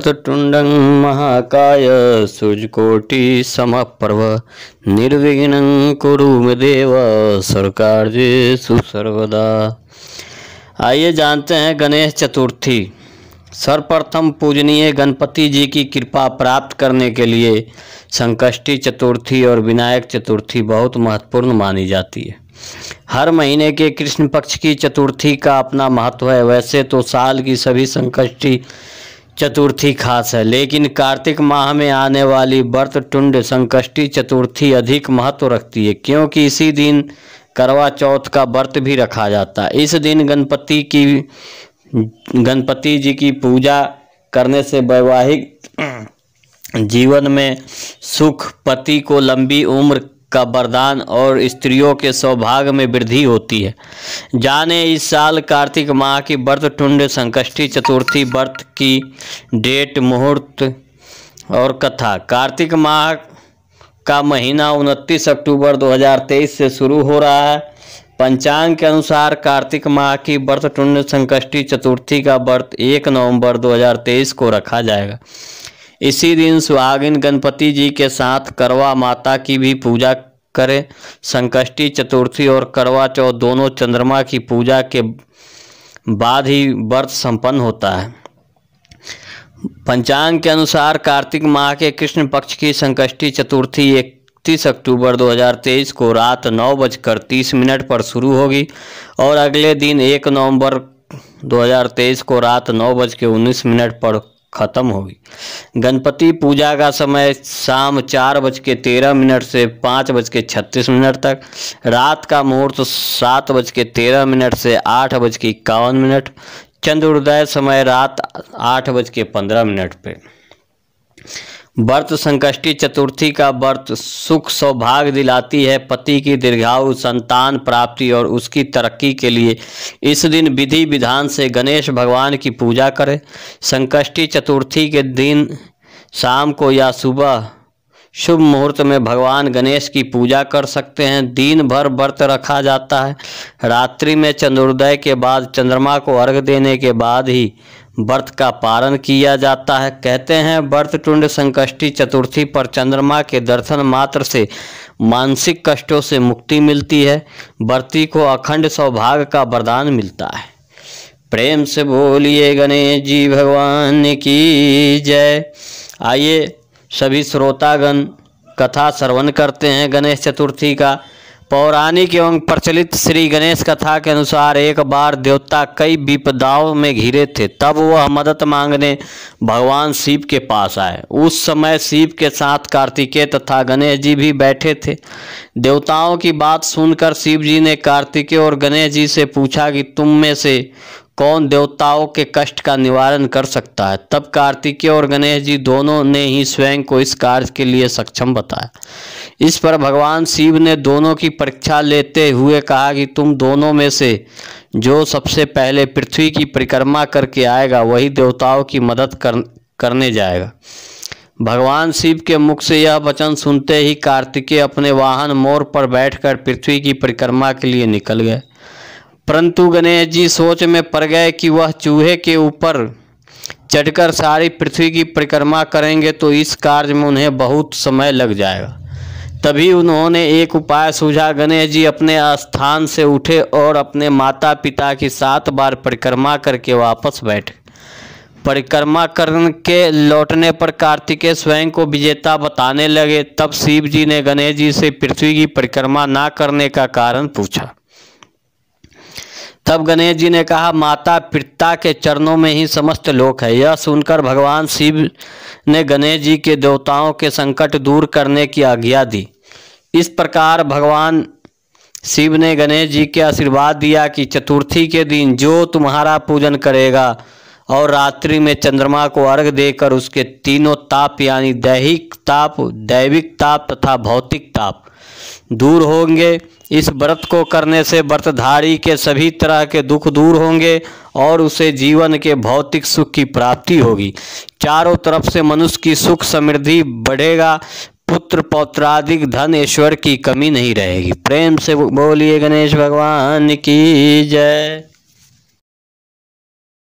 वक्रतुण्डं महाकाय सूर्यकोटि समप्रभ निर्विघ्नं कुरु मे देव सर्वकार्येषु सर्वदा। आइए जानते हैं गणेश चतुर्थी। सर्वप्रथम पूजनीय गणपति जी की कृपा प्राप्त करने के लिए संकष्टी चतुर्थी और विनायक चतुर्थी बहुत महत्वपूर्ण मानी जाती है। हर महीने के कृष्ण पक्ष की चतुर्थी का अपना महत्व है। वैसे तो साल की सभी संकष्टी चतुर्थी खास है, लेकिन कार्तिक माह में आने वाली वक्रतुंड संकष्टी चतुर्थी अधिक महत्व रखती है, क्योंकि इसी दिन करवा चौथ का व्रत भी रखा जाता है। इस दिन गणपति जी की पूजा करने से वैवाहिक जीवन में सुख, पति को लंबी उम्र का वरदान और स्त्रियों के सौभाग्य में वृद्धि होती है। जाने इस साल कार्तिक माह की वक्रतुंड संकष्टी चतुर्थी व्रत की डेट, मुहूर्त और कथा। कार्तिक माह का महीना 29 अक्टूबर 2023 से शुरू हो रहा है। पंचांग के अनुसार कार्तिक माह की वक्रतुंड संकष्टी चतुर्थी का व्रत 1 नवंबर 2023 को रखा जाएगा। इसी दिन सुहागिन गणपति जी के साथ करवा माता की भी पूजा करें। संकष्टी चतुर्थी और करवा चौथ दोनों चंद्रमा की पूजा के बाद ही व्रत संपन्न होता है। पंचांग के अनुसार कार्तिक माह के कृष्ण पक्ष की संकष्टी चतुर्थी 31 अक्टूबर 2023 को रात 9:30 पर शुरू होगी और अगले दिन 1 नवंबर 2023 को रात 9:19 पर खत्म होगी। गणपति पूजा का समय शाम 4:13 से 5:36 तक, रात का मुहूर्त 7:13 से 8:51, चंद्रोदय समय रात 8:15 पे। व्रत संकष्टी चतुर्थी का व्रत सुख सौभाग्य दिलाती है। पति की दीर्घायु, संतान प्राप्ति और उसकी तरक्की के लिए इस दिन विधि विधान से गणेश भगवान की पूजा करें। संकष्टी चतुर्थी के दिन शाम को या सुबह शुभ मुहूर्त में भगवान गणेश की पूजा कर सकते हैं। दिन भर व्रत रखा जाता है। रात्रि में चंद्रोदय के बाद चंद्रमा को अर्घ्य देने के बाद ही व्रत का पारण किया जाता है। कहते हैं वक्रतुंड संकष्टी चतुर्थी पर चंद्रमा के दर्शन मात्र से मानसिक कष्टों से मुक्ति मिलती है। व्रती को अखंड सौभाग्य का वरदान मिलता है। प्रेम से बोलिए गणेश जी भगवान की जय। आइए सभी श्रोतागण कथा श्रवण करते हैं गणेश चतुर्थी का। पौराणिक एवं प्रचलित श्री गणेश कथा के अनुसार एक बार देवता कई विपदाओं में घिरे थे। तब वह मदद मांगने भगवान शिव के पास आए। उस समय शिव के साथ कार्तिकेय तथा गणेश जी भी बैठे थे। देवताओं की बात सुनकर शिव जी ने कार्तिकेय और गणेश जी से पूछा कि तुम में से कौन देवताओं के कष्ट का निवारण कर सकता है। तब कार्तिकेय और गणेश जी दोनों ने ही स्वयं को इस कार्य के लिए सक्षम बताया। इस पर भगवान शिव ने दोनों की परीक्षा लेते हुए कहा कि तुम दोनों में से जो सबसे पहले पृथ्वी की परिक्रमा करके आएगा वही देवताओं की मदद करने जाएगा। भगवान शिव के मुख से यह वचन सुनते ही कार्तिकेय अपने वाहन मोर पर बैठकर पृथ्वी की परिक्रमा के लिए निकल गए। परंतु गणेश जी सोच में पड़ गए कि वह चूहे के ऊपर चढ़कर सारी पृथ्वी की परिक्रमा करेंगे तो इस कार्य में उन्हें बहुत समय लग जाएगा। तभी उन्होंने एक उपाय सूझा। गणेश जी अपने स्थान से उठे और अपने माता पिता की 7 बार परिक्रमा करके वापस बैठे। परिक्रमा करके लौटने पर कार्तिकेय स्वयं को विजेता बताने लगे। तब शिव जी ने गणेश जी से पृथ्वी की परिक्रमा ना करने का कारण पूछा। तब गणेश जी ने कहा, माता पिता के चरणों में ही समस्त लोक है। यह सुनकर भगवान शिव ने गणेश जी के देवताओं के संकट दूर करने की आज्ञा दी। इस प्रकार भगवान शिव ने गणेश जी के आशीर्वाद दिया कि चतुर्थी के दिन जो तुम्हारा पूजन करेगा और रात्रि में चंद्रमा को अर्घ्य देकर उसके तीनों ताप यानी दैहिक ताप, दैविक ताप तथा भौतिक ताप दूर होंगे। इस व्रत को करने से व्रतधारी के सभी तरह के दुख दूर होंगे और उसे जीवन के भौतिक सुख की प्राप्ति होगी। चारों तरफ से मनुष्य की सुख समृद्धि बढ़ेगा। पुत्र पौत्रादिक धन ऐश्वर्य की कमी नहीं रहेगी। प्रेम से बोलिए गणेश भगवान की जय।